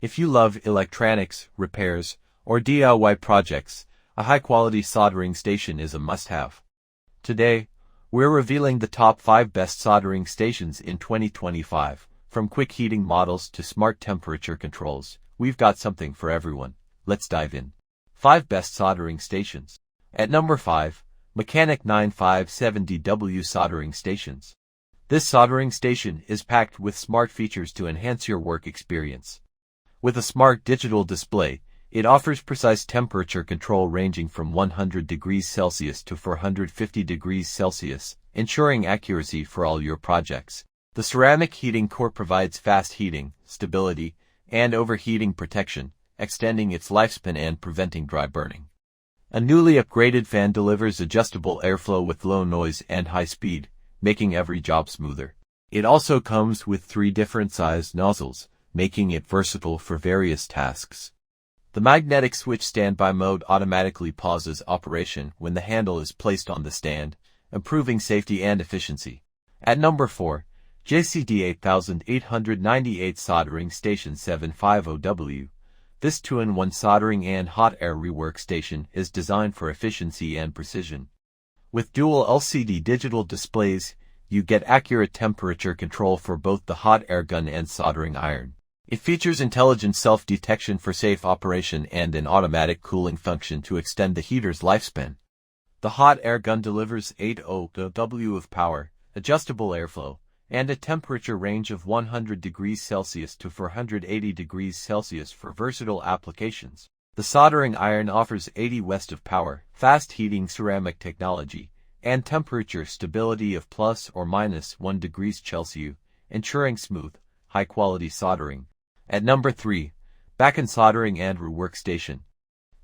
If you love electronics, repairs, or DIY projects, a high-quality soldering station is a must-have. Today, we're revealing the top 5 best soldering stations in 2025. From quick heating models to smart temperature controls, we've got something for everyone. Let's dive in. 5 best soldering stations. At number 5, Mechanic 9570W Soldering Stations. This soldering station is packed with smart features to enhance your work experience. With a smart digital display, it offers precise temperature control ranging from 100 degrees Celsius to 450 degrees Celsius, ensuring accuracy for all your projects. The ceramic heating core provides fast heating, stability, and overheating protection, extending its lifespan and preventing dry burning. A newly upgraded fan delivers adjustable airflow with low noise and high speed, making every job smoother. It also comes with 3 different sized nozzles, making it versatile for various tasks. The magnetic switch standby mode automatically pauses operation when the handle is placed on the stand, improving safety and efficiency. At number 4, JCD 8898 Soldering Station 750W. This 2-in-1 soldering and hot air rework station is designed for efficiency and precision. With dual LCD digital displays, you get accurate temperature control for both the hot air gun and soldering iron. It features intelligent self-detection for safe operation and an automatic cooling function to extend the heater's lifespan. The hot air gun delivers 80 kW of power, adjustable airflow, and a temperature range of 100 degrees Celsius to 480 degrees Celsius for versatile applications. The soldering iron offers 80 watts of power, fast heating ceramic technology, and temperature stability of plus or minus 1 degrees Celsius, ensuring smooth, high-quality soldering. At number 3, Bakon Soldering and Rework Station.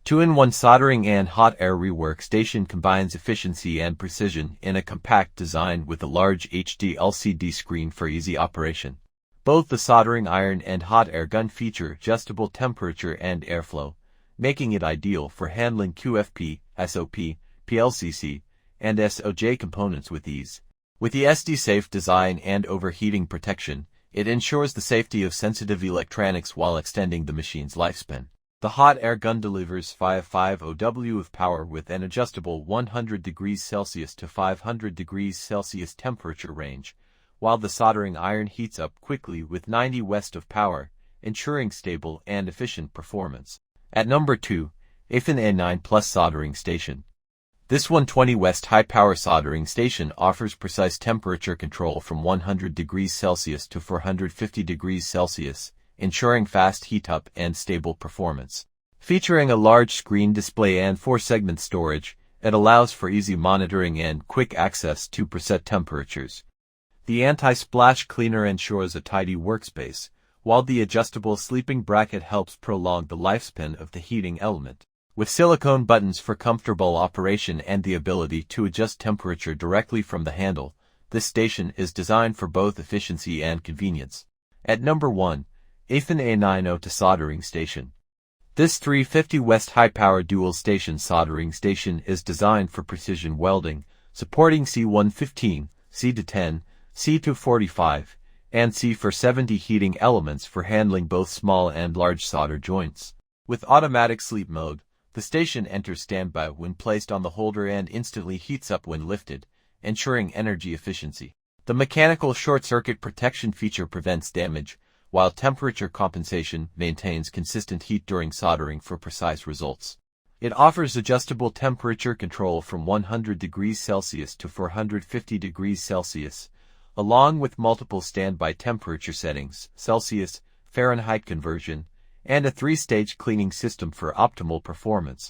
2-in-1 soldering and hot air rework station combines efficiency and precision in a compact design with a large HD LCD screen for easy operation. Both the soldering iron and hot air gun feature adjustable temperature and airflow, making it ideal for handling QFP, SOP, PLCC, and SOJ components with ease. With the SD-safe design and overheating protection, it ensures the safety of sensitive electronics while extending the machine's lifespan. The hot air gun delivers 550 W of power with an adjustable 100 degrees Celsius to 500 degrees Celsius temperature range, while the soldering iron heats up quickly with 90 watts of power, ensuring stable and efficient performance. At number 2, AIFEN A9 Plus Soldering Station. This 120 watt high-power soldering station offers precise temperature control from 100 degrees Celsius to 450 degrees Celsius, ensuring fast heat-up and stable performance. Featuring a large screen display and 4-segment storage, it allows for easy monitoring and quick access to preset temperatures. The anti-splash cleaner ensures a tidy workspace, while the adjustable sleeping bracket helps prolong the lifespan of the heating element. With silicone buttons for comfortable operation and the ability to adjust temperature directly from the handle, this station is designed for both efficiency and convenience. At number 1, AIFEN A90 Soldering Station. This 350 watt high-power dual-station soldering station is designed for precision welding, supporting C115, C210, C245, and C470 heating elements for handling both small and large solder joints. With automatic sleep mode, the station enters standby when placed on the holder and instantly heats up when lifted, ensuring energy efficiency. The mechanical short-circuit protection feature prevents damage, while temperature compensation maintains consistent heat during soldering for precise results. It offers adjustable temperature control from 100 degrees Celsius to 450 degrees Celsius, along with multiple standby temperature settings, Celsius, Fahrenheit conversion, and a 3-stage cleaning system for optimal performance.